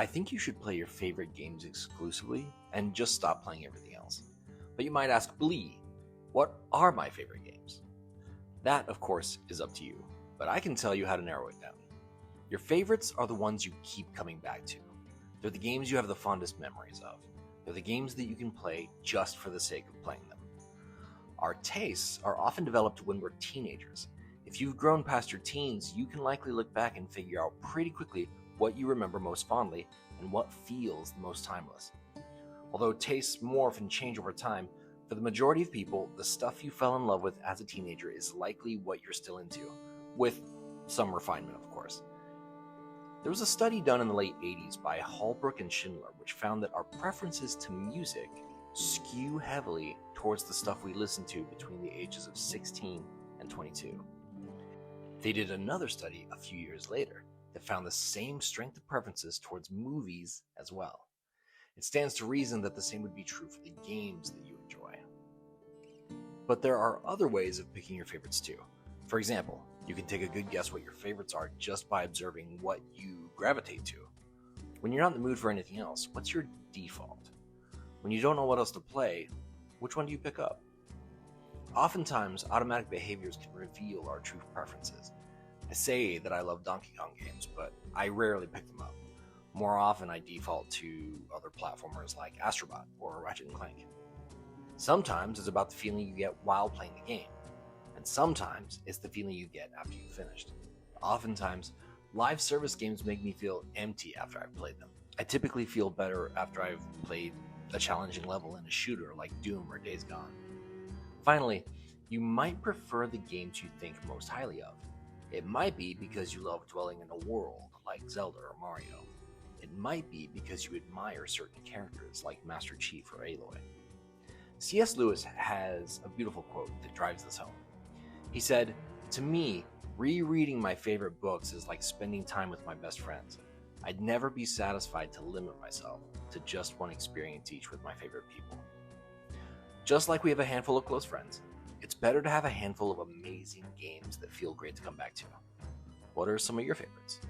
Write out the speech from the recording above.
I think you should play your favorite games exclusively and just stop playing everything else. But you might ask, Blee, what are my favorite games? That, of course, is up to you, but I can tell you how to narrow it down. Your favorites are the ones you keep coming back to. They're the games you have the fondest memories of. They're the games that you can play just for the sake of playing them. Our tastes are often developed when we're teenagers. If you've grown past your teens, you can likely look back and figure out pretty quickly what you remember most fondly and what feels the most timeless. Although tastes morph and change over time, for the majority of people, the stuff you fell in love with as a teenager is likely what you're still into, with some refinement, of course. There was a study done in the late 80s by Holbrook and Schindler which found that our preferences to music skew heavily towards the stuff we listen to between the ages of 16 and 22. They did another study a few years later that found the same strength of preferences towards movies as well. It stands to reason that the same would be true for the games that you enjoy. But there are other ways of picking your favorites too. For example, you can take a good guess what your favorites are just by observing what you gravitate to. When you're not in the mood for anything else, what's your default? When you don't know what else to play, which one do you pick up? Oftentimes, automatic behaviors can reveal our true preferences. I say that I love Donkey Kong games, but I rarely pick them up. More often, I default to other platformers like Astrobot or Ratchet & Clank. Sometimes it's about the feeling you get while playing the game, and sometimes it's the feeling you get after you've finished. Oftentimes, live service games make me feel empty after I've played them. I typically feel better after I've played a challenging level in a shooter like Doom or Days Gone. Finally, you might prefer the games you think most highly of. It might be because you love dwelling in a world like Zelda or Mario. It might be because you admire certain characters like Master Chief or Aloy. C.S. Lewis has a beautiful quote that drives this home. He said, "To me, rereading my favorite books is like spending time with my best friends. I'd never be satisfied to limit myself to just one experience each with my favorite people." Just like we have a handful of close friends, it's better to have a handful of amazing games that feel great to come back to. What are some of your favorites?